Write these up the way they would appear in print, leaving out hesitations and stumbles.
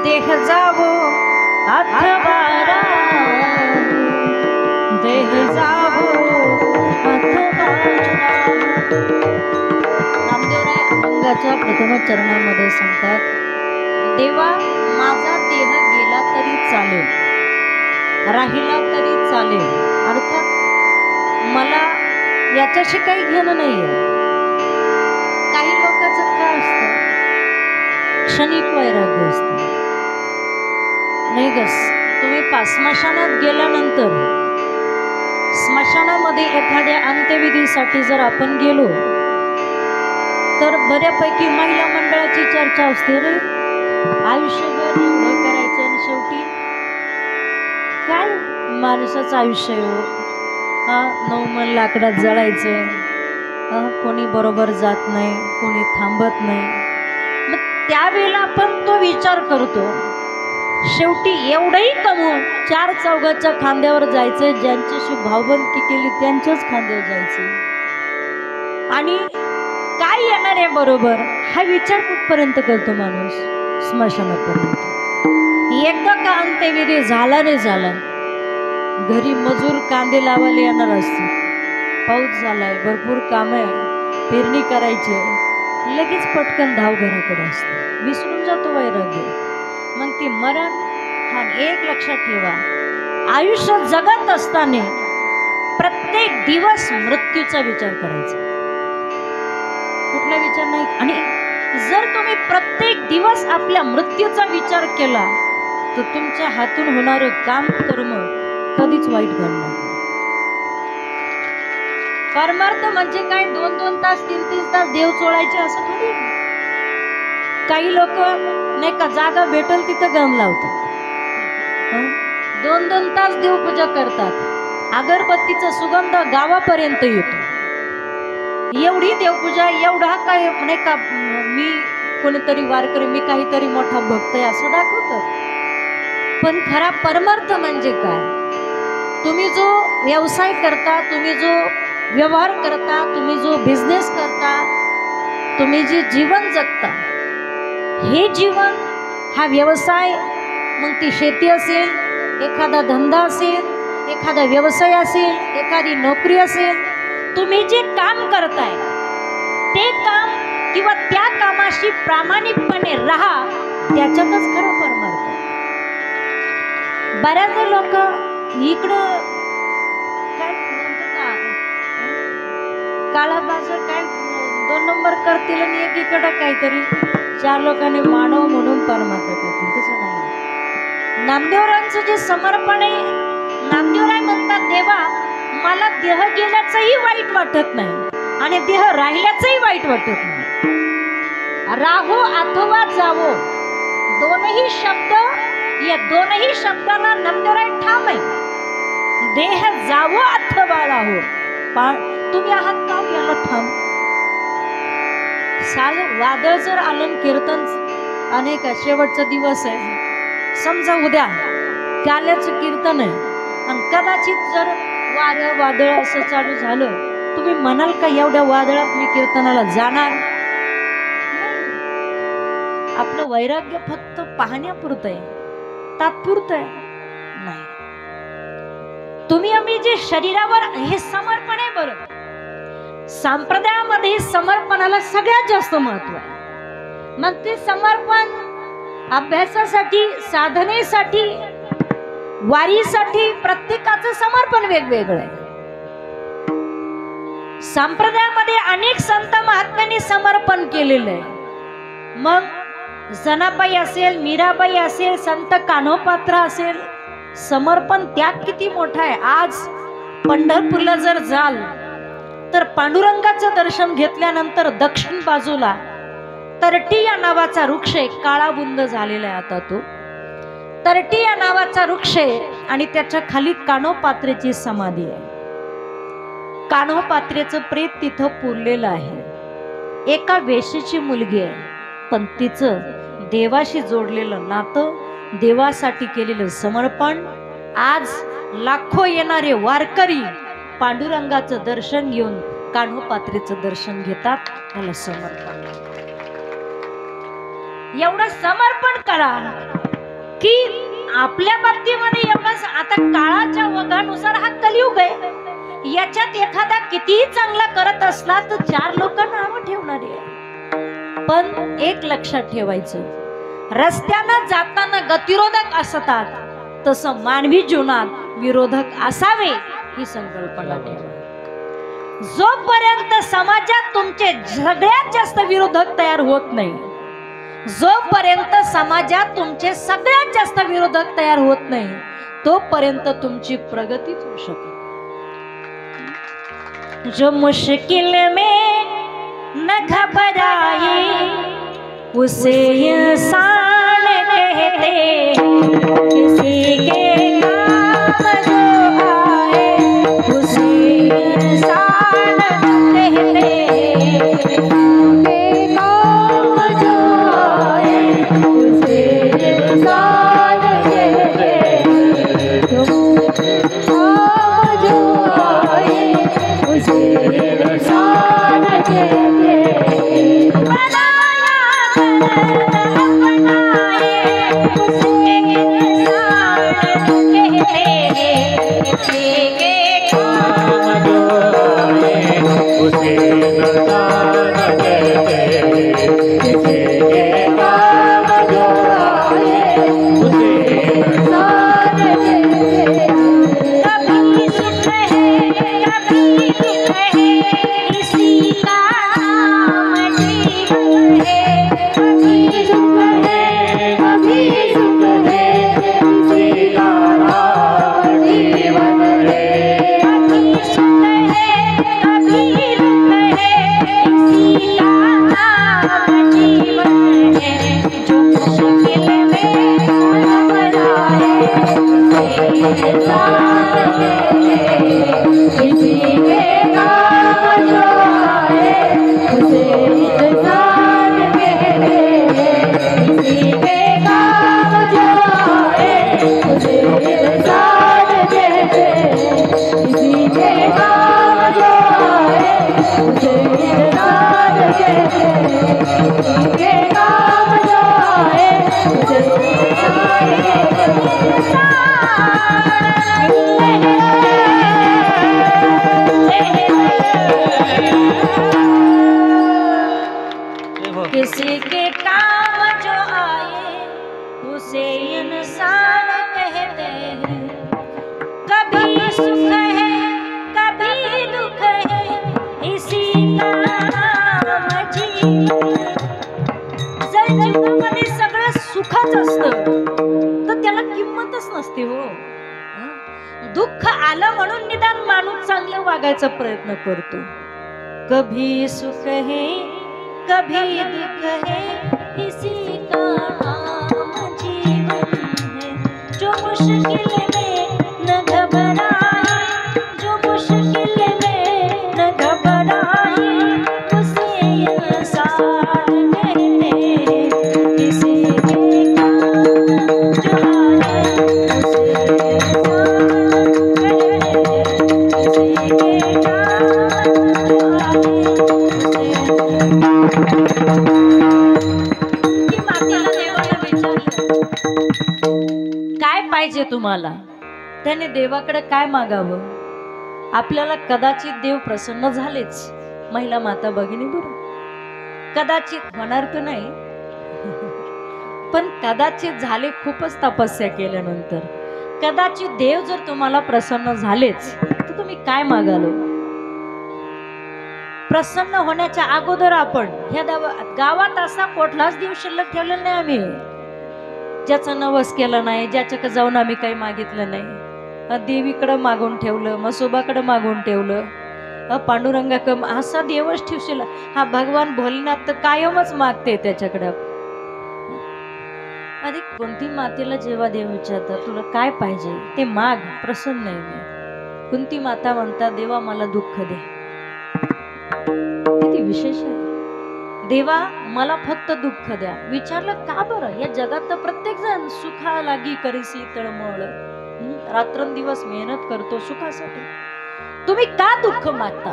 देह जावो अथवा देह जावो अथवा नामदेवराय अभंगाच्या प्रथम चरणामध्ये सांगतात, देवा माझा देह गेला तरी चालेल, राहिला तरी चालेल, अर्थात मला याच्याशी काही घेणं नाहीये. काही लोकांचं काय असतं, क्षणिक वैराग्य असतं. नाही गस, तुम्ही स्मशानात गेल्यानंतर स्मशानामध्ये एखाद्या अंत्यविधीसाठी जर आपण गेलो तर बऱ्यापैकी महिला मंडळाची चर्चा असते, रे आयुष्यभर एवढं करायचं आणि शेवटी काय माणसाचं आयुष्य हो, नऊ मन लाकडात जळायचं, कोणी बरोबर जात नाही, कोणी थांबत नाही. मग त्यावेळेला आपण तो विचार करतो, शेवटी एवढंही कमवून चार चौघाच्या खांद्यावर जायचं, ज्यांच्याशी भावबंदकी केली त्यांच्याच खांद्यावर जायचं, आणि काय येणार आहे बरोबर हा विचार कुठपर्यंत करतो माणूस, स्मशानापर्यंत. एकदा का अंत्यविधी झाला नाही झाला, घरी मजूर कांदे लावायला येणार असते, पाऊस झालाय, भरपूर काम आहे, पेरणी करायची, लगेच पटकन धाव घराकडे असते, विसरून जातो वैराग्य. मग ती मरण हा एक लक्षात ठेवा, आयुष्य जगत असताना प्रत्येक दिवस मृत्यूचा विचार करायचा, कुठला विचार नाही. आणि जर तुम्ही प्रत्येक दिवस आपल्या मृत्यूचा विचार केला तर तुमच्या हातून होणारं काम कर्म कधीच वाईट घडणार नाही. परमार्थ म्हणजे काय 2-2 तास 3-3 तास देव चोळायचे असं थोडी. काही लोक नाही का जागा भेटल तिथं गम लावतात, 2-2 तास देवपूजा करतात, अगरबत्तीचा सुगंध गावापर्यंत येतो. एवढी देवपूजा, एवढा काय नाही का मी कोणीतरी वारकरी, मी काहीतरी मोठा भक्त आहे असं दाखवतात. पण खरा परमार्थ म्हणजे काय, तुम्ही जो व्यवसाय करता, तुम्ही जो व्यवहार करता, तुम्ही जो बिझनेस करता, तुम्ही जे जीवन जगता, हे जीवन हा व्यवसाय, मग ती शेती असेल, एखादा धंदा असेल, एखादा व्यवसाय असेल, एखादी नोकरी असेल, तुम्ही जे काम करताय ते काम किंवा त्या कामाशी प्रामाणिकपणे राहा, त्याच्यातच खरं परमार्थ आहे. बऱ्याच लोक इकडं काय काळा बाजार काय 2 नंबर करतील आणि एकीकडं काहीतरी 4 लोकांनी मानव म्हणून परमार्थ करतील, तसं नाही. नामदेवरायांचं जे समर्पण आहे, नामदेवराय म्हणतात, देवा मला देह गेल्याचंही वाईट वाटत नाही आणि देह राहिल्याचंही वाईट वाटत नाही. राहो अथवा जावो, दोनही शब्द, या दोनही शब्दांना नामदेवराय ठाम आहे. देह जावो अथवा राहो, तुम्ही आहात का याला ठाम. साल वादळ जर आलं, कीर्तन अनेक शेवटचा दिवस आहे, समजा उद्या काल्याचं कीर्तन आहे, आणि कदाचित जर वारं वादळ असं चालू झालं, तुम्ही म्हणाल का एवढ्या वादळात मी कीर्तनाला जाणार? आपलं वैराग्य फक्त पाहण्यापुरतं आहे, तात्पुरतं आहे नाही. तुम्ही आम्ही जे शरीरावर हे समर्पण आहे, बरं संप्रदायामध्ये समर्पणाला सगळ्यात जास्त महत्व आहे. मग ते समर्पण अभ्यासासाठी, साधनेसाठी, वारीसाठी प्रत्येकाचं समर्पण वेगवेगळं आहे. संप्रदायामध्ये अनेक संत महात्म्यांनी समर्पण केलेलं आहे. मग जनाबाई असेल, मीराबाई असेल, संत कान्होपात्रा असेल, समर्पण त्याग किती मोठा आहे. आज पंढरपूरला जर जाल तर पांडुरंगाचं दर्शन घेतल्यानंतर दक्षिण बाजूला तरटी या नावाचा वृक्ष आहे, काळाबुंद झालेला आहे आता तो. तरटी या नावाचा वृक्ष आहे आणि त्याच्या खाली कान्होपात्रेची समाधी आहे. कान्होपात्रेचं प्रेत तिथं पुरलेलं आहे. एका वेशीची मुलगी आहे, पण तिचं देवाशी जोडलेलं नातं, देवासाठी केलेलं समर्पण, आज लाखो येणारे वारकरी पांडुरंगाचं दर्शन घेऊन कान्होपात्रेचं दर्शन घेतात. त्याला समर्पण. एवढं समर्पण करा की आपल्या बाबतीमध्ये एवढंच, आता काळाच्या ओघानुसार हा कलियुग आहे, याच्यात एखादा कितीही चांगला करत असला तर 4 लोक नाव ठेवणारे आहे. पण एक लक्षात ठेवायचं, रस्त्यानं जाताना गतिरोधक असतात, तसं मानवी जीवनात विरोधक असावे ही संकल्पना ठेवा. जोपर्यंत समाजात तुमचे सगळ्यात जास्त विरोधक तयार होत नाही, जोपर्यंत समाजात तुमचे सगळ्यात जास्त विरोधक तयार होत नाही, तोपर्यंत तुमची प्रगतीच होऊ शकते. जो मुश्किल में न घबराए उसे इंसान कहते हैं, किसी के काम जो आए उसे इंसान कहते हैं, के काम जो आए उसे इंसान कहते हैं, काम जो आए उसे इंसान कहते हैं, बनाया अपनाए उसे इंसान कहते हैं, किसी के काम जो आए उसे इंसान कहते हैं, किसी के काम जो आए उसे इंसान कहते हैं. कभी सुख है कभी दुख है, इसी का नाम जीवन है. कभी सुख है कभी सुख है, इसी का नाम जीवन है. कभी सुख है कभी दुख है, इसी का नाम जीवन है. जो मुश्किल में घबराए उसे इंसान कहते हैं, किसी के काम जो आए उसे इंसान कहते हैं, किसी के काम जो आए उसे इंसान कहते हैं, किसी के काम जो आए उसे इंसान कहते हैं, किसी के काम जो आए उसे इंसान कहते हैं. किसी के काम जो आए उसे इंसान कहते हैं. कभी सुख है कभी दुख है, इसी का नाम जीवन है. जर जीवनामध्ये सगळं सुखच असतं तर त्याला किंमतच नसते हो. दुःख आलं म्हणून निदान माणूस चांगलं वागायचा प्रयत्न करतो. कभी सुख है कभी दुख है, इसी का नाम जीवन है. जो मुश्किल में न घबराए, जो मुश्किल में न घबराए उसे इंसान कहते हैं, किसी के काम जो आए उसे इंसान कहते हैं, किसी के काम जो आए की मातेला देवाला विचारलं काय पाहिजे तुम्हाला, त्याने देवाकडे काय मागावं. आपल्याला कदाचित देव प्रसन्न झालेच, महिला माता भगिनी बरोबर, कदाचित होणार तर नाही पण कदाचित झाले. खूपच तपस्या केल्यानंतर कदाचित देव जर तुम्हाला प्रसन्न झालेच तर तुम्ही काय मागाल. प्रसन्न होण्याच्या अगोदर आपण ह्या गावात असा कुठलाच देव शिल्लक ठेवलेला नाही आम्ही, ज्याचा नवस केला नाही, ज्याच्याकडे जाऊन आम्ही काही मागितलं नाही. देवीकडे मागून ठेवलं, मसोबाकडे मागून ठेवलं, पांडुरंगाकडे असा देवच ठेवशील. हा भगवान भोलेनाथ तर कायमच मागते त्याच्याकडे. अधिक कोणती मातेला जेव्हा देव विचारतात तुला काय पाहिजे ते माग, प्रसन्न आहे मी. कुंती माता म्हणतात देवा मला दुःख दे. किती विशेष आहे. देवा मला फक्त दुःख द्या. विचारलं का बरं. या जगात तर प्रत्येक जण सुखा लागी करीसी तळमळ, रात्रंदिवस मेहनत करतो सुखासाठी. तुम्ही का दुःख मागता.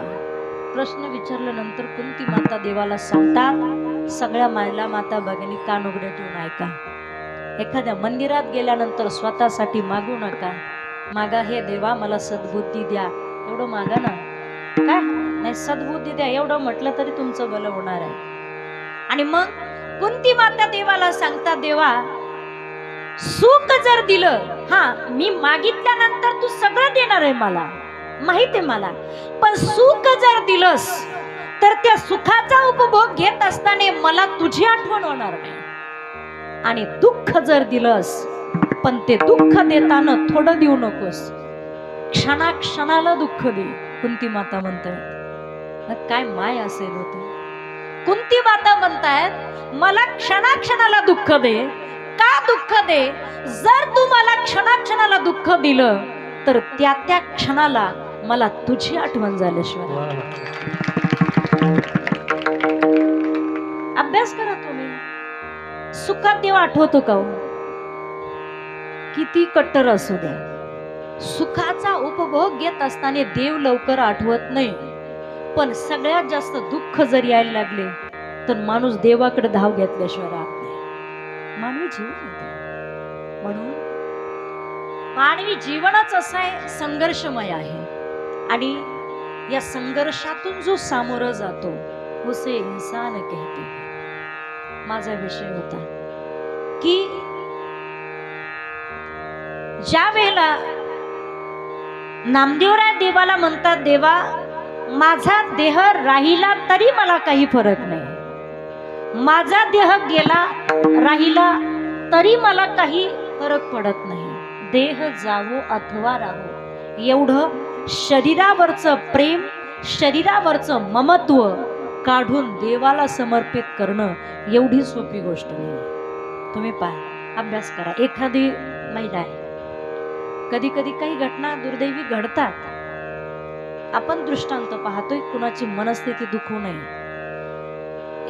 प्रश्न विचारल्यानंतर कुंती माता देवाला सांगतात. सगळ्या महिला माता भगिनी कान उघडे ठेवून ऐका. एखाद्या मंदिरात गेल्यानंतर स्वतःसाठी मागू नका. मागा हे देवा मला सद्बुद्धी द्या, एवढं मागा ना. काय नाही, सद्बुद्धी द्या एवढं म्हटलं तरी तुमचं भलं होणार आहे. आणि मग कुंती माता देवाला सांगता, देवा सुख जर दिलं, हा मी मागितल्यानंतर तू सगळं देणार आहे मला माहित आहे मला, पण सुख जर दिलंस तर त्या सुखाचा उपभोग घेत असताना मला तुझी आठवण होणार नाही. आणि दुःख जर दिलंस, पण ते दुःख देताना थोडं देऊ नकोस, क्षणाक्षणाला दुःख दे. कुंती माता म्हणतायत, काय माय असेल होते. कुंती माता म्हणतायत मला क्षणाक्षणाला दुःख दे. का दुःख दे? जर तू मला क्षणाक्षणाला दुःख दिलं तर त्या त्या क्षणाला मला तुझी आठवण झाल्याशिवाय. अभ्यास करा तुम्ही. सुखात देव आठवतो का? किती कट्टर असू द्या, सुखाचा उपभोग घेत असताना देव लवकर आठवत नाही. पण सगळ्यात जास्त दुःख जर यायला लागले तर माणूस देवाकडे धाव घेतल्याशिवाय राहत नाही. मानवी जीवन म्हणून मानवी जीवनच असं आहे, संघर्षमय आहे. आणि या संघर्षातून जो सामोरं जातो उसे इंसान कहते हैं. माझा विषय होता की ज्या वेळेला नामदेवराय देवाला म्हणतात, देवा माझा देह राहिला तरी मला काही फरक नाही, माझा देह गेला राहिला तरी मला काही फरक पडत नाही. देह जावो अथवा राहो, एवढं शरीरावरचं प्रेम, शरीरावरचं ममत्व काढून देवाला समर्पित करणं एवढी सोपी गोष्ट नाही. तुम्ही पहा, अभ्यास करा. एखादी महिला आहे, कधी कधी काही घटना दुर्दैवी घडतात, आपण दृष्टांत पाहतोय, कुणाची मनस्थिती दुखू नये.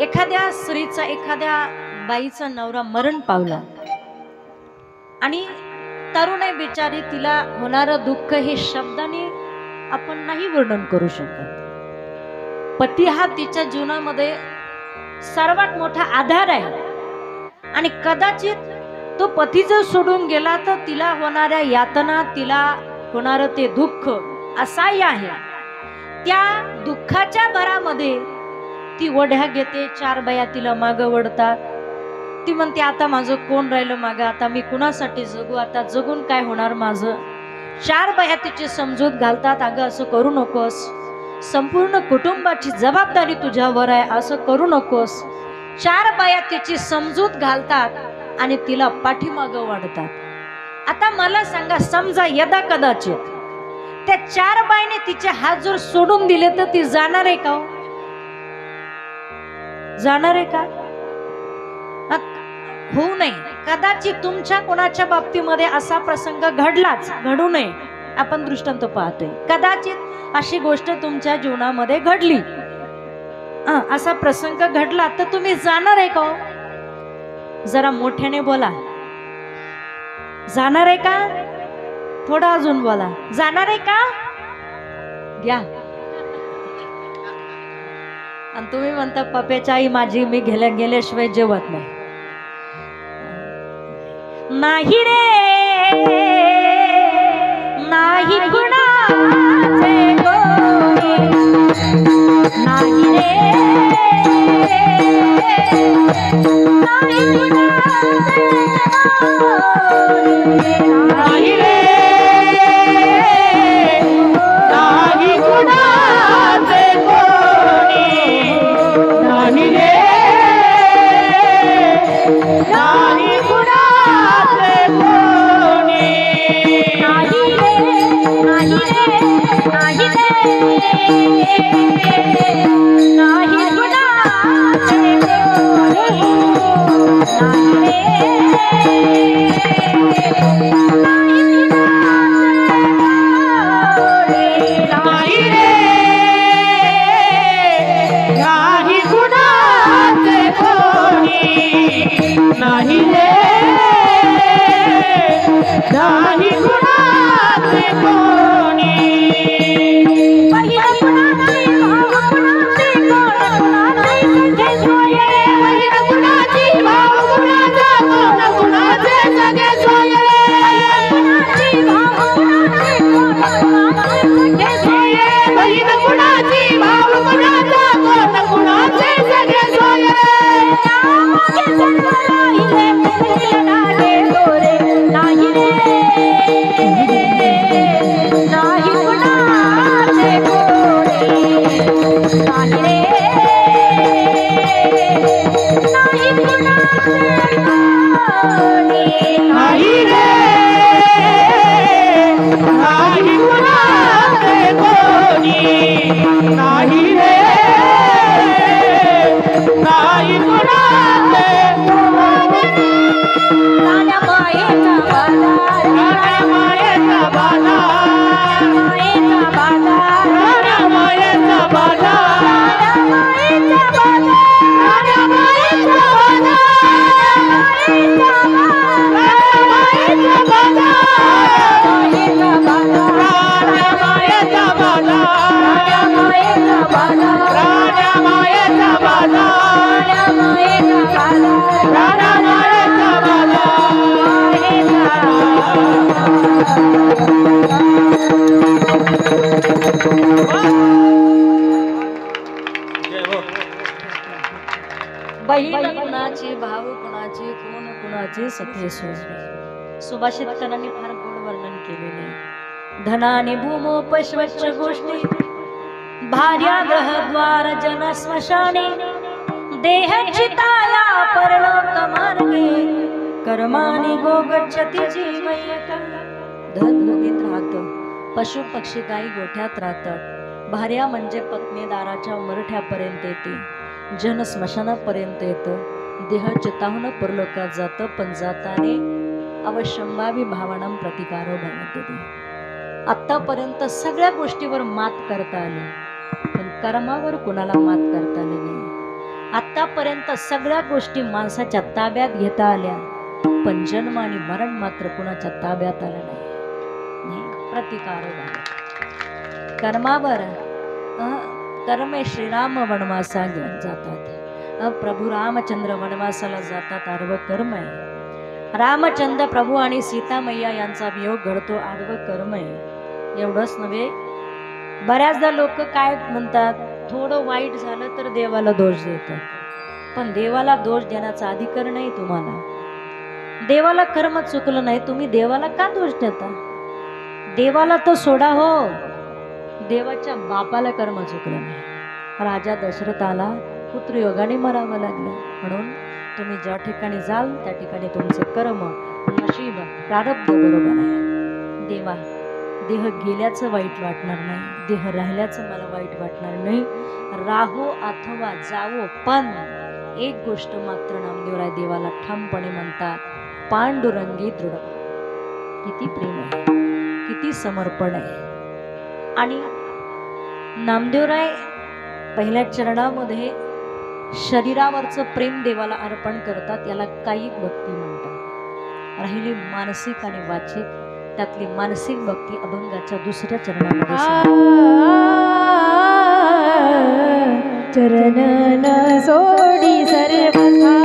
एखाद्या स्त्रीचा, एखाद्या बाईचा नवरा मरण पावला आणि तरुण आहे बिचारी, तिला होणारं दुःख हे शब्दाने आपण नाही वर्णन करू शकत. पती हा तिच्या जीवनामध्ये सर्वात मोठा आधार आहे आणि कदाचित तो पती जर सोडून गेला तर तिला होणाऱ्या यातना, तिला होणारं ते दुःख असह्य आहे. त्या दुःखाच्या भरामध्ये ती वढ्या घेते, 4 बाया तिला मागं वळतात. ती म्हणते आता माझं कोण राहिलं मागं, आता मी कुणासाठी जगू, आता जगून काय होणार माझं. 4 बाया तिची समजूत घालतात, अगं असं करू नकोस, संपूर्ण कुटुंबाची जबाबदारी तुझ्यावर आहे, असं करू नकोस. 4 बाया तिची समजूत घालतात आणि तिला पाठीमागं वाढतात. आता मला सांगा, समजा यदा कदाचित त्या 4 बायने तिचे हात जर सोडून दिले तर ती जाणार आहे का? जाणार आहे का? होऊ नये. कदाचित तुमच्या कोणाच्या बाबतीमध्ये असा प्रसंग घडलाच, घडू नये. आपण दृष्टांत पाहतोय, कदाचित अशी गोष्ट तुमच्या जीवनामध्ये घडली, असा प्रसंग घडला तर तुम्ही जाणार आहे का? जरा मोठ्याने बोला. जाणार आहे का? थोडा अजून बोला. जाणार आहे का? घ्या. आणि तुम्ही म्हणता पप्याची आई माझी मी गेल्याशिवाय जेवत नाही. नाही रे नाही कुणाचे गोरी, नाही रे नाही कुणाचे गोरी, नाही रे नाही कुणाचे गोरी, नाही रे नाही कुणाचे गोरी, नाही रे नाही रे नाही रे नाही कुणाचे गोरी, नाही रे नाही कुणाचे कोणी, पहिला कुणाची भाव कुणाची कोण कुणाची सखे सोये, पहिला कुणाची भाव कुणाचा कोण कुणाचे नाही रे नाही कुणाचे कोणी नाही रे नाही कुणाचे राण्या मायेचा बाजार राण्या मायेचा बाजार मायेचा बाजार राण्या मायेचा बाजार मायेचा बाजार राण्या मायेचा बहीण कुणाची भाऊ कुणाची कोण कुणाची सखे सोयरे सुभाषितकारांनी फार गोड वर्णन केलेले धनाने भूमोपश्वच्छ गोष्टी भार्या ग्रहद्वार जन स्मशाने देह चिताया परलोक मार्गे कर्माने गोगच्छति जीवयक धन नदीत राहतं पशु पक्षी गाई गोठ्यात राहतात भार्या म्हणजे पत्नी दाराच्या उमरठ्यापर्यंत येते जन स्मशानापर्यंत येतं देह चिताहून परलोकात जातं पण जाताने अवश्यंभावी भावनां प्रतिकारो भवते आतापर्यंत सगळ्या गोष्टीवर मात करता आली पण कर्मावर कुणाला मात करता आली नाही आतापर्यंत सगळ्या गोष्टी माणसाच्या ताब्यात घेता आल्या पण जन्म आणि मरण मात्र कुणाच्या ताब्यात आलं नाही प्रतिकारो भवते कर्मावर कर्मे श्रीराम वनवासा घेऊन जातात प्रभू रामचंद्र वनवासाला जातात आडवं कर्म आहे रामचंद्र प्रभू आणि सीता मैया यांचा वियोग घडतो आडवं कर्म आहे एवढंच नव्हे बऱ्याचदा लोक काय म्हणतात थोडं वाईट झालं तर देवाला दोष देतात पण देवाला दोष देण्याचा अधिकार नाही तुम्हाला देवाला कर्म चुकलं नाही तुम्ही देवाला का दोष देता देवाला तर सोडा हो देवाच्या बापाला कर्म चुकलं नाही राजा दशरथाला पुत्रयोगाने मरावं लागलं म्हणून तुम्ही ज्या ठिकाणी जाल त्या ठिकाणी तुमचं कर्म नशीब प्रारब्ध बरोबर आहे देवा देह गेल्याचं वाईट वाटणार नाही देह राहिल्याचं मला वाईट वाटणार नाही राहो अथवा जावो पण एक गोष्ट मात्र नामदेवराय देवाला ठामपणे म्हणतात पांडुरंगी दृढ किती प्रेम आहे किती समर्पण आहे आणि नामदेवराय पहिल्या चरणामध्ये शरीरावरचं प्रेम देवाला अर्पण करतात याला कायिक भक्ती म्हणतात राहिली मानसिक आणि वाचिक त्यातली मानसिक भक्ती अभंगाच्या दुसऱ्या चरणामध्ये चरण सोडी सर्वथा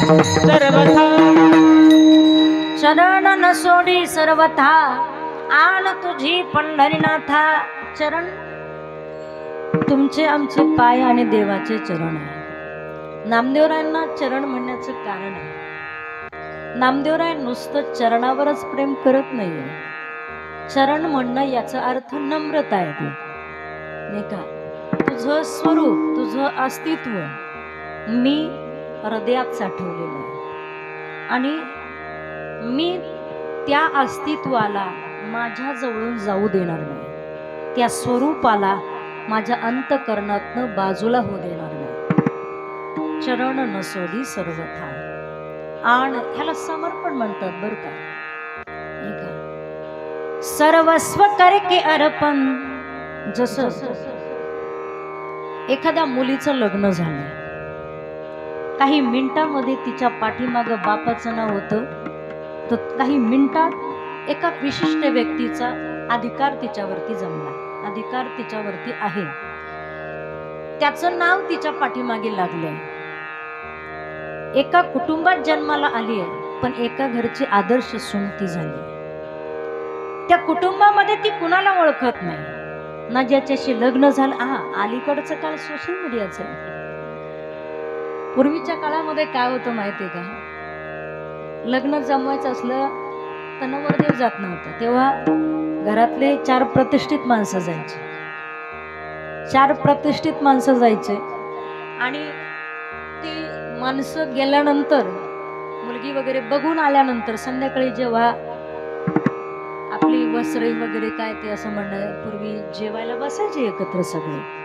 सर्वथा चरण न सोडी सर्वथा आण तुझी पंढरीनाथा चरण तुमचे आमचे पाय आणि देवाचे चरण आहे। नामदेवरायांना चरण म्हणण्याचं कारण आहे, नामदेवराय नुसतं चरणावरच प्रेम करत नाहीये। चरण म्हणणं याचा अर्थ नम्रता आहे ते, नाही का? तुझं स्वरूप, तुझं अस्तित्व मी हृदयात साठवलेलं आहे आणि मी त्या अस्तित्वाला माझ्या जवळून जाऊ देणार नाही, त्या स्वरूपाला माझ्या अंतकरणातनं बाजूला होऊ देणार नाही। चरण न सोडी सर्वथा आण, ह्याला समर्पण म्हणतात बरं का, नाही का? सर्वस्व करके अर्पण। जसं एखाद्या मुलीचं लग्न झालं, काही मिनिटांमध्ये तिच्या पाठीमागं बापाचं नाव होतं, तर काही मिनिटात एका विशिष्ट व्यक्तीचा अधिकार तिच्यावरती जमला, अधिकार तिच्यावरती आहे, त्याचं नाव तिच्या पाठीमागे लागलंय। एका कुटुंबात जन्माला आली आहे, पण एका घरची आदर्श सून ती झाली। त्या कुटुंबामध्ये ती कुणाला ओळखत नाही ना, ज्याच्याशी लग्न झालं। अलीकडचं काळ सोशल मीडियाचं आहे। पूर्वीच्या काळामध्ये काय होतं माहितीये का, लग्न जमवायचं असलं तर नवरदेव जात नव्हता, तेव्हा घरातले 4 प्रतिष्ठित माणसं जायचे, 4 प्रतिष्ठित माणसं जायचे आणि ती माणसं गेल्यानंतर, मुलगी वगैरे बघून आल्यानंतर संध्याकाळी जेव्हा आपली वस्त्रही वगैरे काय ते असं म्हणणं, पूर्वी जेवायला बसायचे एकत्र, सगळे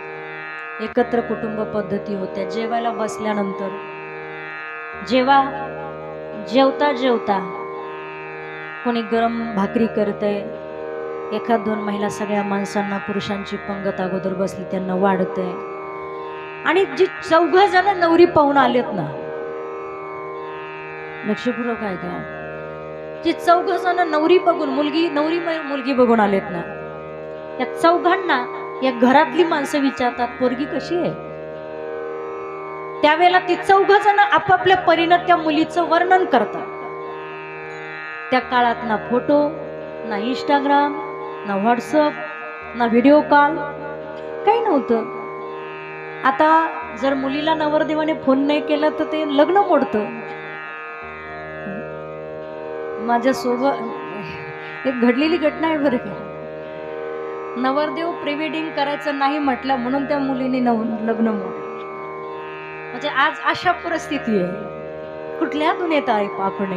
एकत्र कुटुंब पद्धती होत्या। जेवायला बसल्यानंतर जेव्हा जेवता जेवता कोणी गरम भाकरी करतंय, 1-2 महिला सगळ्या माणसांना, पुरुषांची पंगत अगोदर बसली त्यांना वाढतंय आणि जी 4 जण नवरी पाहून आलेत ना, लक्षपूर्वक आहे का, जी 4 जण नवरी बघून, मुलगी बघून आलेत ना, या 4घांना या घरातली माणसं विचारतात पोरगी कशी आहे। त्यावेळेला ती 4 जण आपापल्या परीनं त्या मुलीचं वर्णन करतात। त्या काळात ना फोटो, ना इंस्टाग्राम, ना व्हॉट्सअप, ना व्हिडिओ कॉल, काही नव्हतं। आता जर मुलीला नवरदेवाने फोन नाही केला तर ते लग्न मोडतं। माझ्यासोबत एक घडलेली घटना आहे बरं का, नवरदेव प्री वेडिंग करायचं नाही म्हटलं म्हणून त्या मुलीने लग्न मोडलं। म्हणजे आज अशा परिस्थिती आहे, कुठल्या दुनियेत आहे आपण?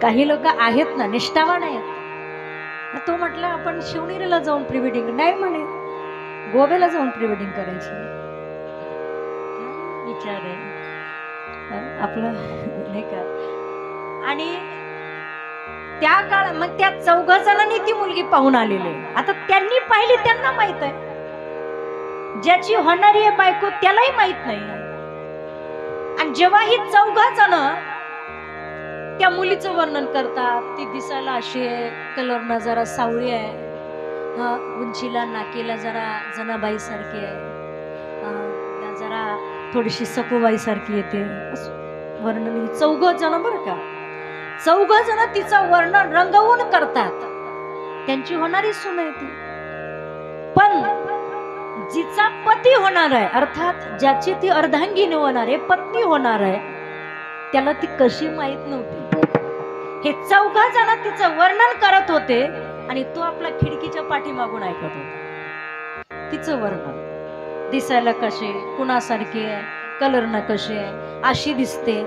काही लोक आहेत ना निष्ठावान आहेत, तो म्हटलं आपण शिवनेरीला जाऊन प्री वेडिंग, नाही म्हणे गोव्याला जाऊन प्री वेडिंग करायची। विचार आहे आपला, नाही का? आणि त्या काळ मग त्या 4 जणांनी ती मुलगी पाहून आलेली। आता त्यांनी पाहिली, त्यांना माहित आहे, ज्याची होणारी आहे बायको त्यालाही माहित नाही। आणि जेव्हा ही 4 जण त्या मुलीचं वर्णन करतात, ती दिसायला अशी आहे, कलरना जरा सावळी आहे, उंचीला नाकेला जरा जनाबाई सारखी आहे, जरा थोडीशी सखूबाई सारखी येते, वर्णन ही 4 जण बरं का, 4 जण तिचं वर्णन रंगवून करतात, त्यांची होणारी सून आहे ती। पण जिचा पती होणार आहे, अर्थात ज्याची ती अर्धांगिनी होणार आहे, पत्नी होणार आहे, त्याला ती कशी माहित नव्हती। हे 4 जण तिचं वर्णन करत होते आणि तो आपला खिडकीच्या पाठीमागून ऐकत होता तिचं वर्णन। दिसायला कशी, कुणासारखी आहे, कलर न कशी आहे, अशी दिसते।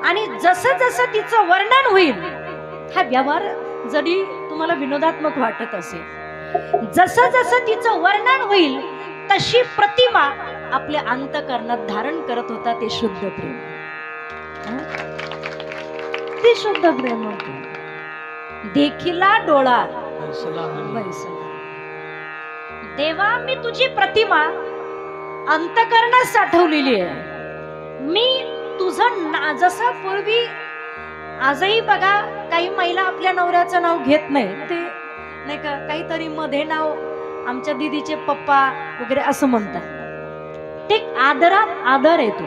आणि जसं जसं तिचं वर्णन होईल, हा व्यवहार जरी तुम्हाला विनोदात्मक वाटत असेल, जसं जसं तिचं वर्णन होईल तशी प्रतिमा आपल्या अंतकरणात धारण करत होता ते शुद्ध प्रेम, ते शुद्ध प्रेम होतं। देखिला डोळा देवा, मी तुझी प्रतिमा अंतकरणात साठवलेली आहे। मी तुझं जसं पूर्वी, आजही बघा काही महिला आपल्या नवऱ्याचं नाव घेत नाही, ते नाही का, काहीतरी मध्ये नाव आमच्या दीदीचे पप्पा वगैरे असं म्हणतात, ते आदरात आदर येतो,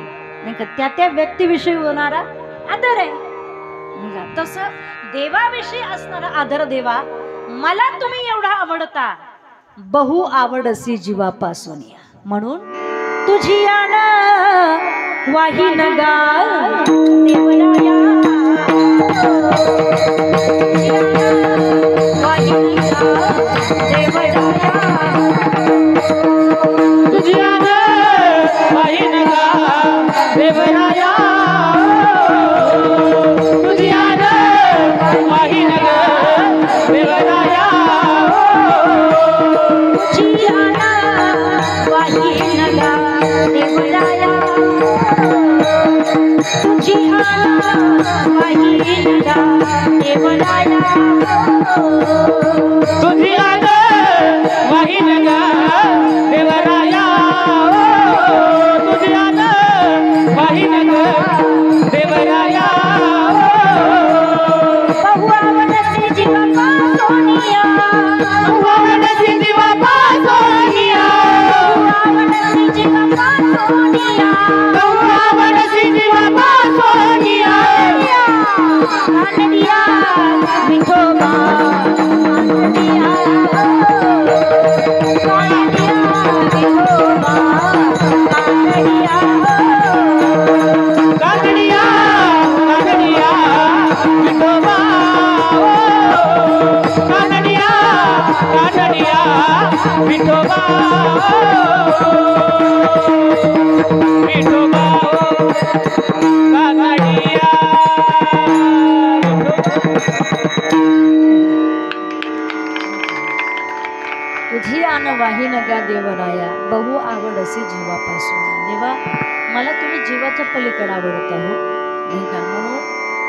नाही का, त्या त्या व्यक्तीविषयी होणारा आदर आहे. नाही का, तसं देवाविषयी असणारा आदर. देवा मला तुम्ही एवढा आवडता, बहु आवडसी जीवापासून, म्हणून तुझी आना वाहीन गा देवराया, वाहीन गा देवराया, तुझी आन वाहीन गा देवराया, तुझी आन वाहीन गा देवराया, तुझी आना वाहीन गा देवराया, तुझी आना वाहीन गा देवराया, तुझी आन वाहीन गा देवराया, तुझी आन वाहीन गा देवराया, बहु आवडसी जीवापासोनिया, बहु आवडसी जीवापासोनिया, आवडसी जीवापासोनिया, बहु आवडसी जीवापासोनिया, आनंदिया विठोबा, आनंदिया, आनंदिया विठोबा, आनंदिया, काकडिया काकडिया विठोबा, काकडिया काकडिया विठोबा, विठोबा काकडिया तुझी आन वाहीन गा देवराया, बहु आवडसी जीवापासून. देवा मला तुम्ही जीवाच्या पलीकडे आवडत आहो, नाही का, म्हणून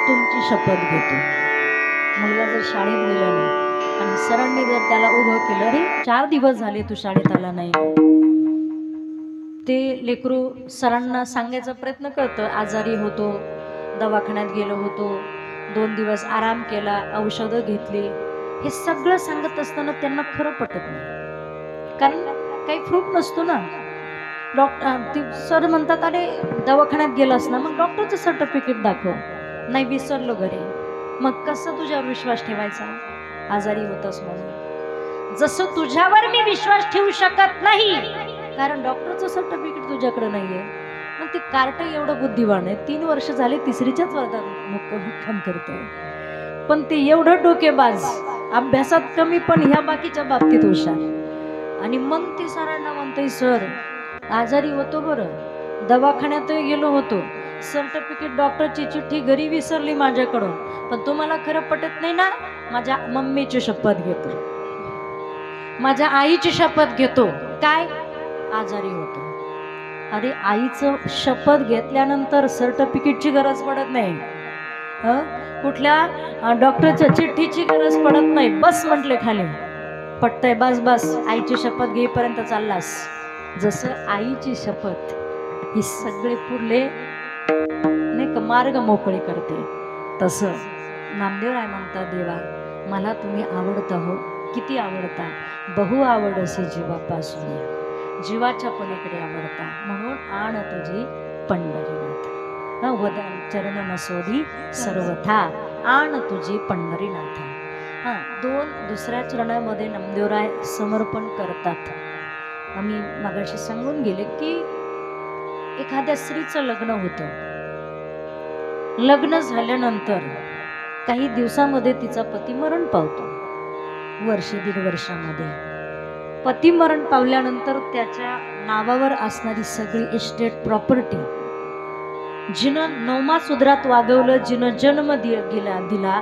तुमची शपथ घेतो. मुलगा जर शाळेत गेला नाही आणि सरांनी जर त्याला उभं केलं, अरे 4 दिवस झाले तू शाळेत आला नाही, ते लेकरू सरांना सांगायचा प्रयत्न करतं, आजारी होतो, दवाखान्यात गेलो होतो, 2 दिवस आराम केला, औषधं घेतली, हे सगळं सांगत असताना त्यांना खरं पटत नाही, कारण काही प्रूफ नसतो ना. डॉक्टर सर म्हणतात, अरे दवाखान्यात गेलास ना, मग डॉक्टरचं सर्टिफिकेट दाखव. नाही, विसरलो घरी. मग कसं तुझ्यावर विश्वास ठेवायचा, आजारी होतास म्हणून. जसं तुझ्यावर मी विश्वास ठेवू शकत नाही, कारण डॉक्टरचं सर्टिफिकेट तुझ्याकडे नाहीये, मग ते कार्ट एवढं बुद्धिवान आहे, 3 वर्ष झाले तिसरीच्याच वर्गात मुक्काम करतोय, पण ते एवढं डोकेबाज, अभ्यासात कमी पण ह्या बाकीच्या बाबतीत हुशार. आणि मग ते सरांना म्हणतोय, सर आजारी होतो बरं, दवाखान्यातही गेलो होतो, सर्टिफिकेट डॉक्टरची चिठ्ठी घरी विसरली माझ्याकडून, पण तुम्हाला खरं पटत नाही ना, माझ्या मम्मीची शपथ घेतो, माझ्या आईची शपथ घेतो, काय आजारी होतो. अरे आईचं शपथ घेतल्यानंतर सर्टिफिकेटची गरज पडत नाही, कुठल्या डॉक्टरच्या चिठ्ठीची गरज पडत नाही. बस म्हटले खाली, पटतंय, बस बस, आईची शपथ घेईपर्यंत चाललास. जसं आईची शपथ ही सगळे पुरले नाही का मार्ग मोकळे करते, तसं नामदेवराय म्हणतात, देवा मला तुम्ही आवडता हो, किती आवडता, बहु आवडसी जीवापासून, जीवाच्या पलीकडे आवडता, म्हणून आण तुझी पंढरीनाथ, वदन चरण नसोडी सर्वथा, आण तुझी पंढरीनाथ. दुसऱ्या चरणामध्ये नामदेवराय समर्पण करतात. आम्ही मगाशी सांगून गेले की एखाद्या स्त्रीचं लग्न होतं, लग्न झाल्यानंतर काही दिवसामध्ये तिचा पती मरण पावतो, 1-1.5 वर्षामध्ये. पती मरण पावल्यानंतर त्याच्या नावावर असणारी सगळी इस्टेट प्रॉपर्टी, जिनं नवमासूद्रात वागवलं, जिनं जन्म दिला,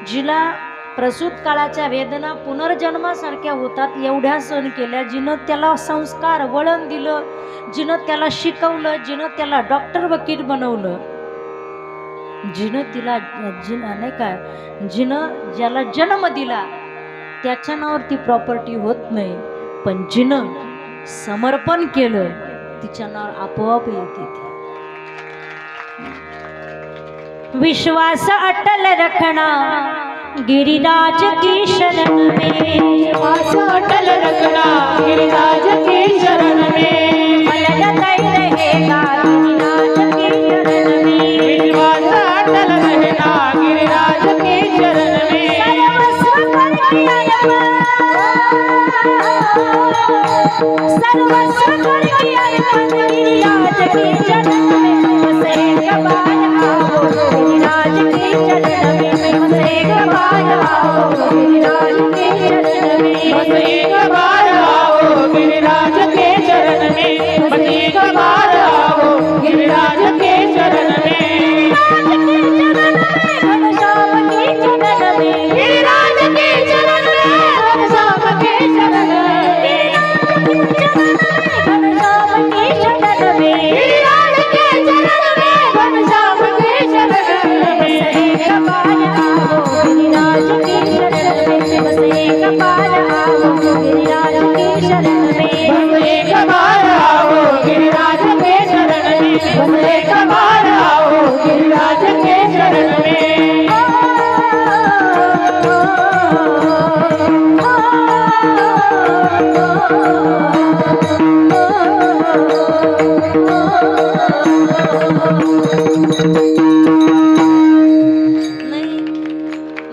जिला प्रसूत काळाच्या वेदना पुनर्जन्मासारख्या होतात एवढ्या सहन केल्या, जिनं त्याला संस्कार वळण दिलं, जिनं त्याला शिकवलं, जिनं त्याला डॉक्टर वकील बनवलं, जिनं ज्याला जन्म दिला त्याच्या नावावर ती प्रॉपर्टी होत नाही, पण जिनं समर्पण केलं तिच्या नावावर आपोआप येते ती. विश्वास अटल रखना गिरिराज की शरण में, विश्वास अटल रखना गिरिराज की शरण में, मन लगाई रहेगा गिरिराज की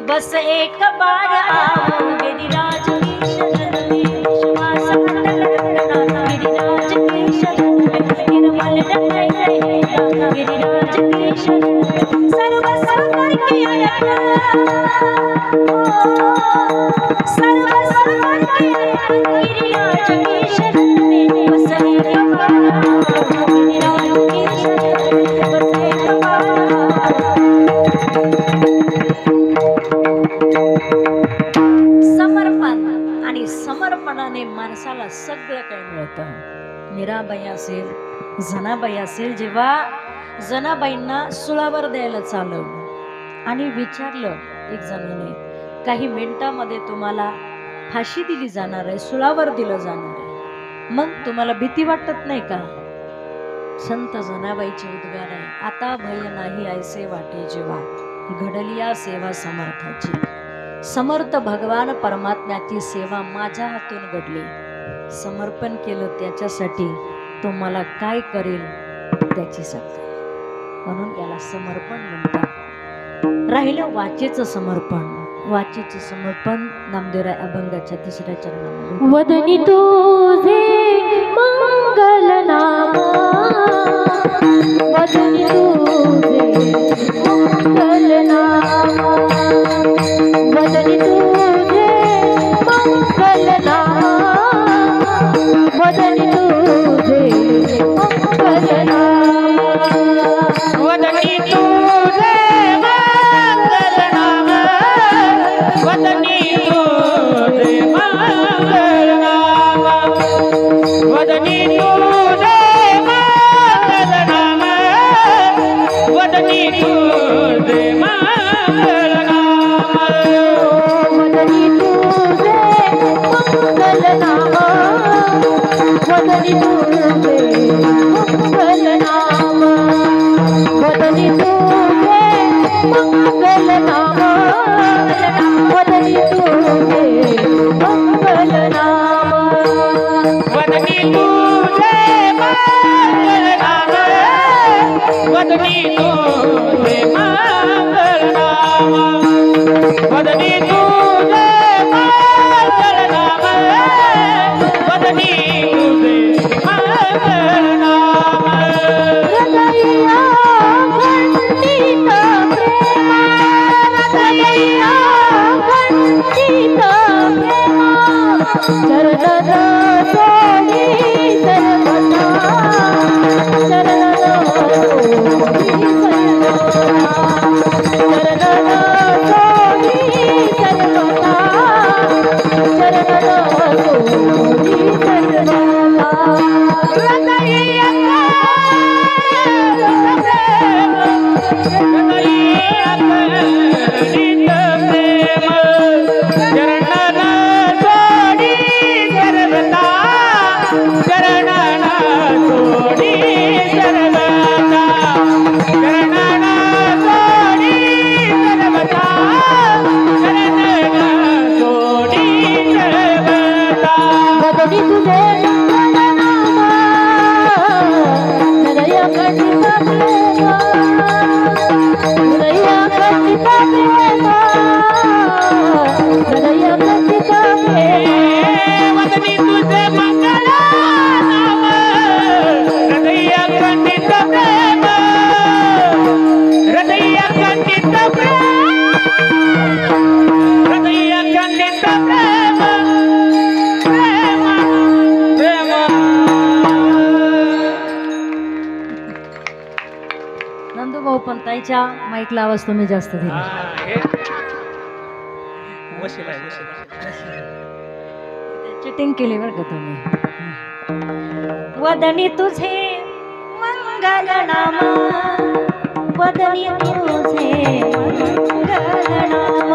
बस एक बार आओ गिरिराज की शरण में, श्वास अटल रखना गिरिराज की शरण में, निर्मल रंग रहेगा गिरिराज की शरण में, सर्वस्व करके आया सर्वस्व करके आया गिरिराज की शरण में, बस एक बार आओ गिरिराज की शरण में, बस एक बार समर्पण आणि समर्पणाने माणसाला सगळं काही मिळतं. मीराबाई असेल, जनाबाई असेल, जेव्हा जनाबाईंना सुळावर द्यायला चालवलं आणि विचारलं एक जणाने, काही मिनिटामध्ये तुम्हाला फाशी दिली जाणार आहे, सुळावर दिलं जाणार आहे, मग तुम्हाला भीती वाटत नाही का? संत जनाबाईचे उद्गार आहे, आता भय नाही ऐसे वाटे जेव्हा घडलिया सेवा समर्थाची. समर्थ भगवान परमात्म्याची सेवा माझ्या हातून घडली, समर्पण केलं त्याच्यासाठी, तो मला काय करेल त्याची सत्ता, म्हणून याला समर्पण म्हणतात. राहिलं वाचेचं समर्पण. वाचेचं समर्पण नामदेवराय अभंगाच्या 3ऱ्या चरणामध्ये. वदनी तुझे मंगल नाम, वदनी तुझे मंगल नाम, वदनी तुझे मंगल नाम, वदनी तुझे मंगल नाम, वदनी तुझे मंगल नाम, वदनी तुझे मंगल नाम, वदनी तुझे मंगल नाम, वदनी तुझे मंगल नाम, वदनी तुझे मंगल नाम, वदनी तुझे मंगल नाम, वदनी तुझे मंगल नाम, वदनी तुझे मंगल नाम, वदनी तुझे मंगल नाम, वदनी तुझे मंगल नाम, वदनी तुझे मंगल नाम, वदनी तुझे मंगल नाम. हृदया खंडित प्रेम, हृदया खंडित प्रेम, चरणन सोडी सर्वदा, चरणन सोडी सर्वदा, चरणन सोडी सर्वदा, चरणन सोडी सर्वदा. हृदया खंडित प्रेम, चरणन सोडी सर्वदा, चरणन सोडी सर्वदा, चरणन सोडी सर्वदा, चरणन सोडी सर्वदा. वदनी तुझे मंगल नाम, हृदय खंडित प्रेम, हृदय खंडित प्रेम, वहिनीच्या माईकला आवाज तुम्ही जास्त दिला. चिटिंग केली बरं का तुम्ही. वदनी तुझे मंगल नाम, वदनी तुझे मंगल नाम,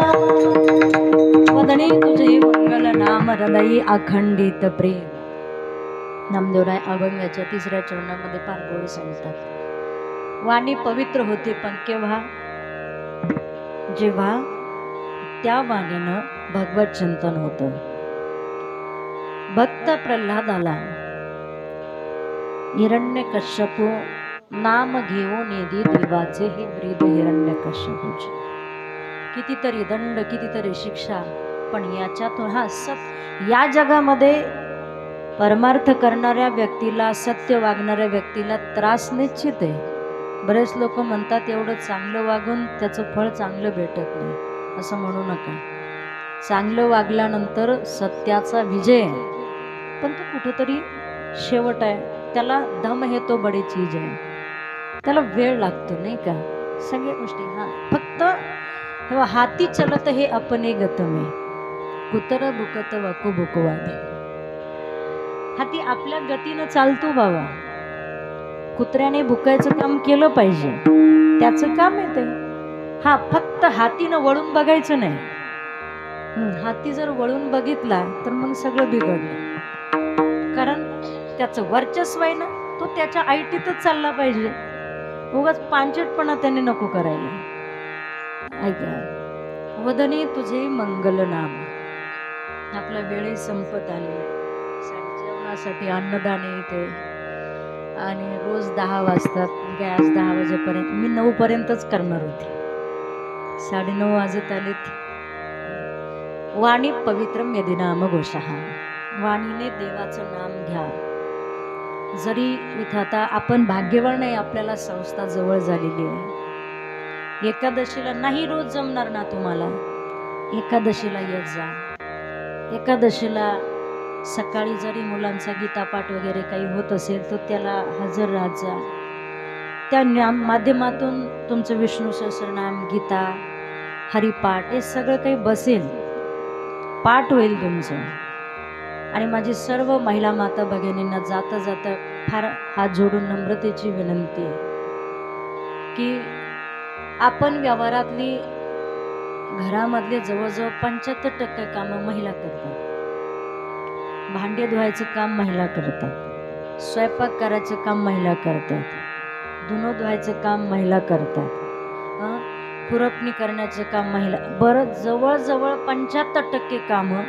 वदनी तुझे मंगल नाम, हृदयी अखंडित प्रेम. नामदेवराय अभंगाच्या 3ऱ्या चरणामध्ये फार गोड सांगतात. वाणी पवित्र होते पण केव्हा? जेव्हा त्या वाणीनं भगवत चिंतन होतं. भक्त प्रल्हादाला हिरण्यकश्यपू नाम घेऊन येदी देवाचे हे ब्रीद हिरण्यकश्यपूचे. कितीतरी दंड, कितीतरी शिक्षा, पण याच्यातून या जगामध्ये परमार्थ करणाऱ्या व्यक्तीला, सत्य वागणाऱ्या व्यक्तीला त्रास निश्चित आहे. बरेच लोक म्हणतात एवढं चांगलं वागून त्याचं फळ चांगलं भेटत नाही. असं म्हणू नका. चांगलं वागल्यानंतर सत्याचा विजय आहे, पण तो कुठंतरी शेवट आहे. त्याला दम है तो बडी चीज आहे. त्याला वेळ लागतो नाही का सगळ्या गोष्टी. फक्त तेव्हा हाती चलत हे अपने गत में, कुतर बुकत वाकू बुकवादे. हाती आपल्या गतीनं चालतो बाबा. कुत्र्याने भुकायचं काम केलं पाहिजे, त्याचं काम आहे ते. फक्त हातीनं वळून बघायचं नाही. हाती जर वळून बघितला तर मग सगळं बिघडलं. कारण त्याचं वर्चस्व आहे ना, तो त्याच्या आयटीतच चालला पाहिजे. उगाच पांचटपणा त्याने नको करायला. ऐका, वदनी तुझे मंगल नाम. आपला वेळ संपत आलेला. जेवणासाठी अन्नदान येते आणि रोज 10 वाजतात. आज 10 वाजेपर्यंत, मी 9 पर्यंतच करणार होते. 9:30 वाजत आलेत. वाणी पवित्र मेदिनाम घोषहा. वाणीने देवाचं नाम घ्या. जरी इथं आता आपण भाग्यवान नाही, आपल्याला संस्था जवळ झालेली आहे. एकादशीला नाही रोज जमणार ना तुम्हाला, एकादशीला येत जा. एकादशीला सकाळी जरी मुलांचा गीतापाठ वगैरे काही होत असेल तर त्याला हजर राहत जा. त्या माध्यमातून तुमचं विष्णू सहस्रनाम, गीता, हरिपाठ हे सगळं काही बसेल, पाठ होईल तुमचं. आणि माझी सर्व महिला माता भगिनींना जाता जाता फार हात जोडून नम्रतेची विनंती आहे की आपण व्यवहारातली घरामधले जवळजवळ 75% कामं महिला करतात. भांडे धुवायचं काम महिला करतात, स्वयंपाक करायचं काम महिला करतात, धुणं धुवायचं काम महिला करतात, खुरपणी करण्याचं काम महिला. बरं, जवळजवळ 75% कामं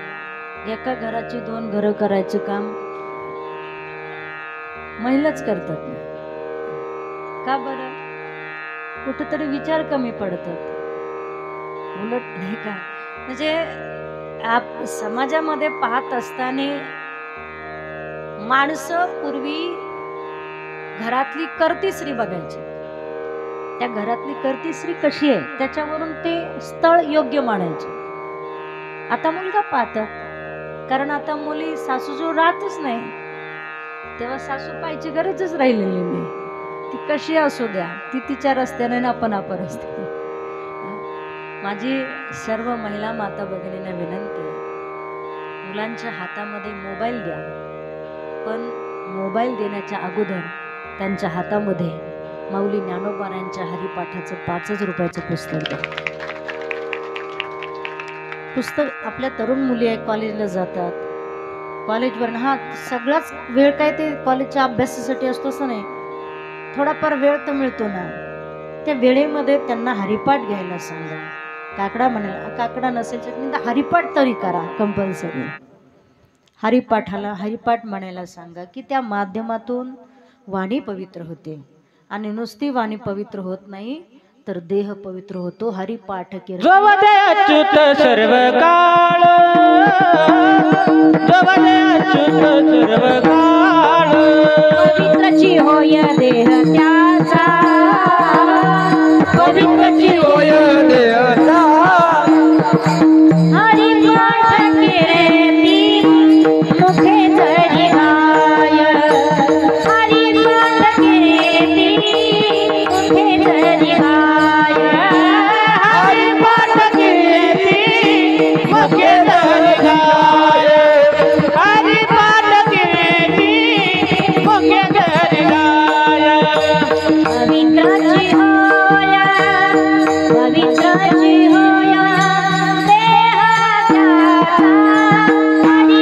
एका घराची 2 घरं करायचं काम महिलाच करतात. का बरं? कुठेतरी विचार कमी पडतात. उलट नाही का, म्हणजे समाजामध्ये पाहत असताना माणसं पूर्वी घरातली कर्तीश्री बघायची. त्या घरातली कर्तीश्री कशी आहे त्याच्यावरून ते स्थळ योग्य मानायचे. आता मुलगा पाहतात, कारण आता मुली सासूजवळ राहतच नाही. तेव्हा सासू पाहायची गरजच राहिलेली नाही. ती कशी असू द्या, ती तिच्या रस्त्याने ना आपण रस्त्याने. माझी सर्व महिला माता भगिनींना विनंती आहे, मुलांच्या हातामध्ये मोबाईल द्या, पण मोबाईल देण्याच्या अगोदर त्यांच्या हातामध्ये माऊली ज्ञानोबारायांच्या हरिपाठाचं 5 रुपयाचं पुस्तक द्या. पुस्तक आपल्या तरुण मुली आहे, कॉलेजला जातात, कॉलेजवर सगळाच वेळ काय ते कॉलेजच्या अभ्यासासाठी असतो असं नाही. थोडाफार वेळ तर मिळतो ना, त्या वेळेमध्ये त्यांना हरिपाठ घ्यायला सांगा. काकडा म्हणाला, काकडा नसेल तर हरिपाठ तरी करा कंपल्सरी. हरिपाठ म्हणायला सांगा की त्या माध्यमातून वाणी पवित्र होते. आणि नुसती वाणी पवित्र होत नाही तर देह पवित्र होतो. हरिपाठ केला अच्युत सर्व काळ, अच्युत सर्व काळ, पवित्रची होय देह त्याचा, पवित्रची होय देहता. हरिपाठ केले ती मुखे जरी गाय, हरिपाठ केले ती मुखे जरी गाय. हरिपाठ केली मुखे धरी गाय हरिपाठ केली मुखे धरी गाय पवित्राची होया पवित्राची होया देहाच्या हरी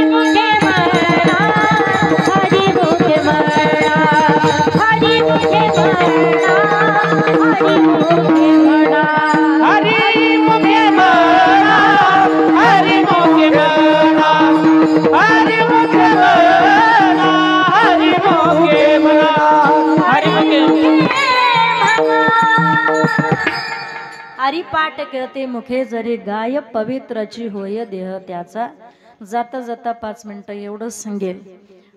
मुखे म्हणा हरी मुखे म्हणा हरी मुखे म्हणा हरी मुखे म्हणा हरी मुखे म्हणा हरी मुखे म्हणा हरी मुखे म्हणा हरी मुखे म्हणा हरी मुखे हरिपाठ करते मुखे जरी गाय पवित्रची होय देह त्याचा. जाता जाता 5 मिनिटं एवढंच सांगेल.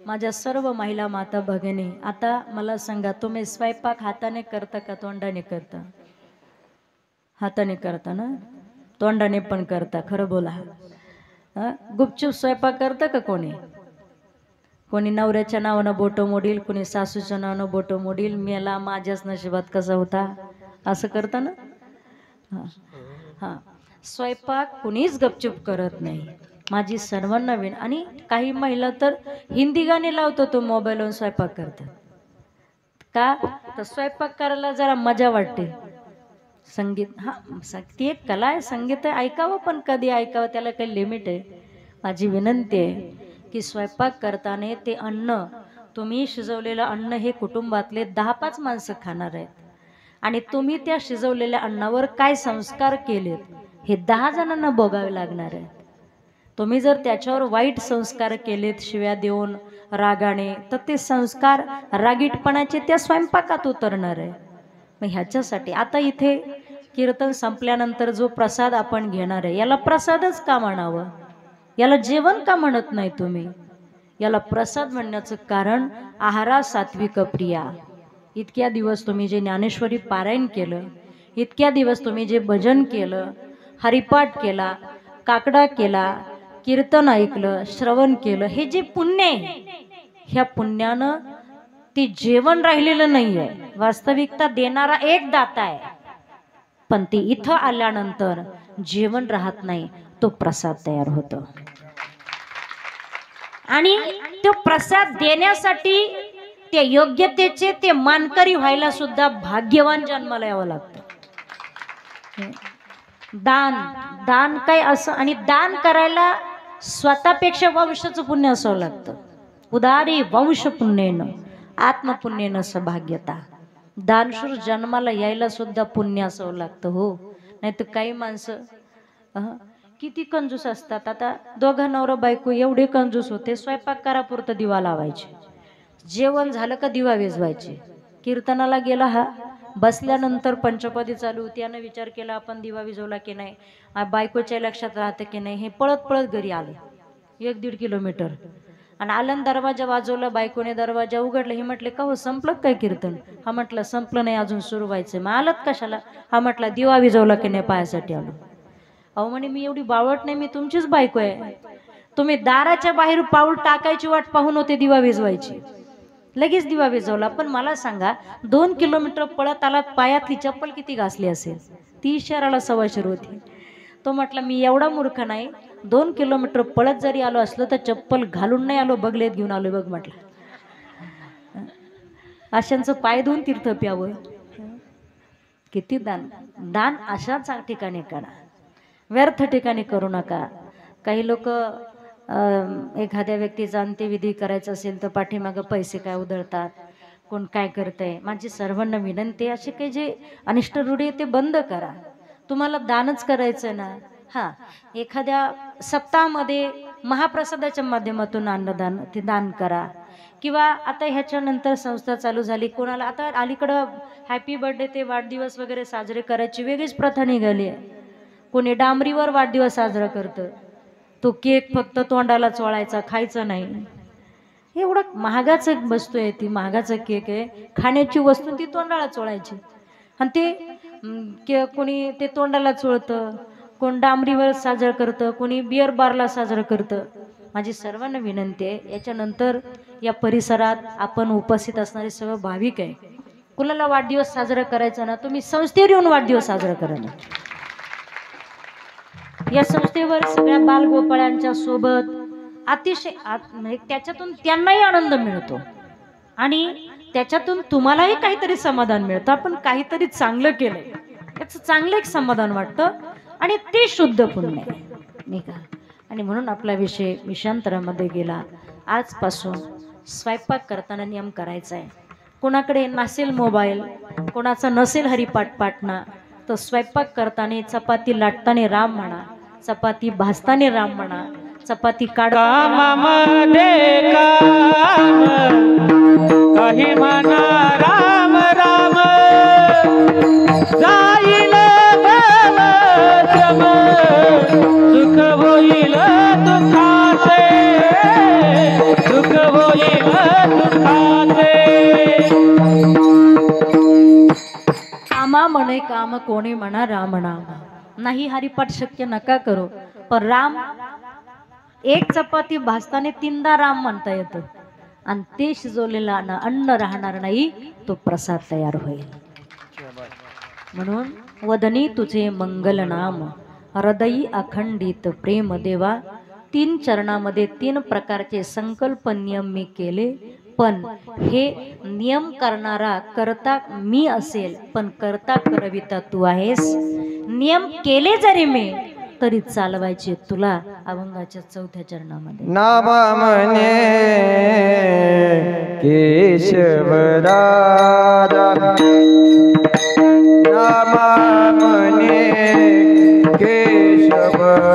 माझ्या सर्व महिला माता भगिनी, आता मला सांगा, तुम्ही स्वयंपाक हाताने करता का तोंडाने करता? हाताने करता ना, तोंडाने पण करता, खरं बोला. गुपचूप स्वयंपाक करतं का कोणी? कोणी नवऱ्याच्या नावानं बोटं मोडील, कोणी सासूच्या नावानं बोटं मोडील, मेला माझ्याच नशिबात कसा होता, असं करता ना. हां, स्वयंपाक कुणीच गपचूप करत नाही. माझी सर्वांना विन, आणि काही महिला तर हिंदी गाणी लावतो तो मोबाईलवरून स्वयंपाक करतात. का तर स्वयंपाक करायला जरा मजा वाटते. संगीत, हां ती एक कला आहे, संगीत ऐकावं, पण कधी ऐकावं त्याला काही लिमिट आहे. माझी विनंती आहे की स्वयंपाक करताना ते अन्न, तुम्ही शिजवलेलं अन्न हे कुटुंबातले 10-5 माणसं खाणार आहेत, आणि तुम्ही त्या शिजवलेल्या अन्नावर काय संस्कार केलेत हे 10 जणांना भोगावे लागणार आहेत. तुम्ही जर त्याच्यावर वाईट संस्कार केलेत, शिव्या देऊन, रागाने, तर ते संस्कार रागीटपणाचे त्या स्वयंपाकात उतरणार आहे. मग ह्याच्यासाठी आता इथे कीर्तन संपल्यानंतर जो प्रसाद आपण घेणार आहे, याला प्रसादच का म्हणावं? याला जेवण का म्हणत नाही तुम्ही? याला प्रसाद म्हणण्याचं कारण आहारा सात्विक प्रिया. इतक्या दिवस तुम्ही जे ज्ञानेश्वरी पारायण केलं, इतक्या दिवस तुम्ही जे भजन केलं, हरिपाठ केला, काकडा केला, कीर्तन ऐकलं, श्रवण केलं, हे जे पुण्य आहे, ह्या पुण्यानं ती जेवण राहिलेलं नाही आहे. वास्तविकता देणारा एक दाता आहे, पण ती इथं आल्यानंतर जेवण राहत नाही, तो प्रसाद तयार होतो. आणि तो प्रसाद देण्यासाठी ते योग्यतेचे ते मानकरी व्हायला सुद्धा भाग्यवान जन्माला यावं लागतं. दान काय असं, आणि दान करायला स्वतःपेक्षा वंशाचं पुण्य असावं लागतं. उदारी वंश पुण्येनं आत्मपुण्येनं सौभाग्यता. दानशूर जन्माला यायला सुद्धा पुण्य असावं लागतं. हो, नाही तर काही माणसं किती कंजूस असतात. आता दोघा नवरा बायको एवढे कंजूस होते, स्वयंपाक करापुरतं दिवा लावायचे, जेवण झालं का दिवा विजवायचे. कीर्तनाला गेला, हा बसल्यानंतर पंचपदी चालू होती, यानं विचार केला आपण दिवा विजवला की नाही, बायकोच्या लक्षात राहतं की नाही, हे पळत पळत घरी आले 1-1.5 किलोमीटर, आणि आलं दरवाजा वाजवला, बायकोने दरवाजा उघडला. हे म्हटले का हो, संपलं काय कीर्तन? हा म्हटलं संपलं नाही, अजून सुरू व्हायचं. मग आलत कशाला? हा म्हटला दिवा विजवला की नाही पायासाठी आलो. अहो म्हणे मी एवढी बावळट नाही, मी तुमचीच बायको आहे. तुम्ही दाराच्या बाहेर पाऊल टाकायची वाट पाहून होते दिवा विजवायची, लगेच दिवा विजवला. पण मला सांगा, 2 किलोमीटर पळत आलात, पायातली चप्पल किती घासली असेल? ती शहराला सवाशीर होती. तो म्हटला मी एवढा मूर्ख नाही, 2 किलोमीटर पळत जरी आलो असलो तर चप्पल घालून नाही आलो, बगलेत घेऊन आलो बघ म्हटलं. अशांचं पाय धुवून तीर्थ प्यावं. किती दान अशाच ठिकाणी करा, व्यर्थ ठिकाणी करू नका. काही लोक एखाद्या व्यक्तीचा अंत्यविधी करायचा असेल तर पाठीमागं पैसे काय उधळतात, कोण काय करतंय. माझी सर्वांना विनंती, असे काही जे अनिष्ट रूढी ते बंद करा. तुम्हाला दानच करायचं ना, हां एखाद्या सप्ताहामध्ये महाप्रसादाच्या माध्यमातून अन्नदान ते दान करा. किंवा आता ह्याच्यानंतर संस्था चालू झाली, कोणाला आता अलीकडं हॅपी बर्थडे ते वाढदिवस वगैरे साजरे करायची वेगळीच प्रथा निघाली आहे. कोणी डांबरीवर वाढदिवस साजरा करतं, तो केक फक्त तोंडाला चोळायचा, खायचं नाही. एवढं महागाचं वस्तू आहे, ती महागाचं केक आहे, खाण्याची वस्तू ती तोंडाला चोळायची. आणि ते कोणी ते तोंडाला चोळतं, कोण डांबरीवर साजरं करतं, कोणी बिअर बारला साजरं करतं. माझी सर्वांना विनंती आहे, याच्यानंतर या परिसरात आपण उपस्थित असणारे सर्व भाविक आहे, कुणाला वाढदिवस साजरा करायचा ना, तुम्ही संस्थेवर येऊन वाढदिवस साजरा करा ना. या संस्थेवर सगळ्या बालगोपाळांच्या सोबत अतिशय म्हणजे त्याच्यातून त्यांनाही आनंद मिळतो आणि त्याच्यातून तुम्हालाही काहीतरी समाधान मिळतं. आपण काहीतरी चांगलं केलंय याचं चांगलं एक समाधान वाटतं आणि ते शुद्ध पुण्य आहे, नाही का. आणि म्हणून आपला विषय विषयांतरामध्ये गेला. आजपासून स्वयंपाक करताना नियम करायचा आहे. कोणाकडे नसेल मोबाईल, कोणाचा नसेल हरिपाठ पाठणा, तर स्वयंपाक करताना चपाती लाटताना राम म्हणा, चपाती भाजताना राम म्हणा, चपाती कामामध्ये काम काही म्हणा राम राम, जाईल भवश्रम सुख होईल दुःखाचे, सुख होईल दुःखाचे. कामा म्हणे काम कोणी म्हणा राम नाम. नाही हरिपाठ शक्य नका करू, पण राम एक चपाती भाजताना 3दा राम म्हणता येतं आणि ते शिजवलेला अन्न राहणार नाही, तो प्रसाद तयार होईल. म्हणून वदनी तुझे मंगल नाम, हृदयी अखंडित प्रेम देवा. 3 चरणामध्ये 3 प्रकारचे संकल्प नियम मी केले, पण हे नियम करणारा करता मी असेल, पण करता करविता तू आहेस. नियम केले जरी मी तरी चालवायचे तुला. अभंगाच्या 4थ्या चरणामध्ये नामा म्हणे केशवराजा, नामा म्हणे केशवराजा,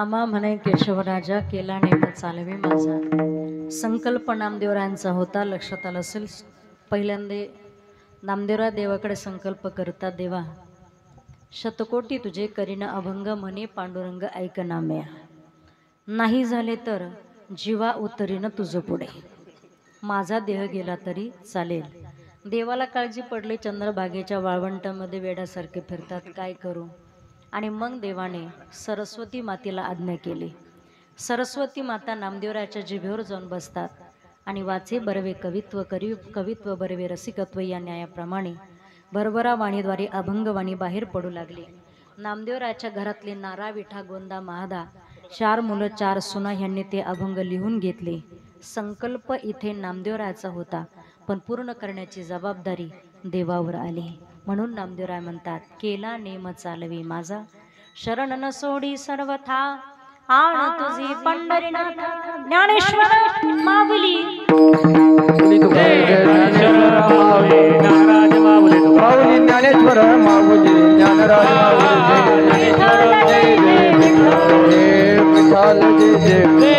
मामा म्हणे केशवराजा केला नेम चालवे माझा. संकल्प नामदेवरायांचा होता. लक्षात आलं असेल. पहिल्यांदा नामदेवराय देवाकडे संकल्प करतात, देवा शतकोटी तुझे करीन अभंग म्हणे पांडुरंग ऐक नाम्या. नाही झाले तर जीवा उतरीन तुझं पुढे, माझा देह गेला तरी चालेल. देवाला काळजी पडली. चंद्रभागेच्या वाळवंटामध्ये वेड्यासारखे फिरतात, काय करू. आणि मग देवाने सरस्वती मातेला आज्ञा केली. सरस्वती माता नामदेवरायाच्या जिभेवर जाऊन बसतात आणि वाचे बरवे कवित्व कवित्व बरवे रसिकत्व या न्यायाप्रमाणे भरभरा वाणीद्वारे अभंगवाणी बाहेर पडू लागली. नामदेवरायाच्या घरातले नारा विठा गोंदा महादा 4 मुलं 4 सुना ह्यांनी ते अभंग लिहून घेतले. संकल्प इथे नामदेवरायाचा होता, पण पूर्ण करण्याची जबाबदारी देवावर आली. म्हणून नामदेवराय म्हणतात, केला नेम चालवी माझा, शरण न सोडी सर्वथा, आण तुझी पंढरीनाथ. ज्ञानेश्वर माऊली माऊली ज्ञानेश्वर माऊली ज्ञानराज माऊली जय जय जय विठ्ठल जय जय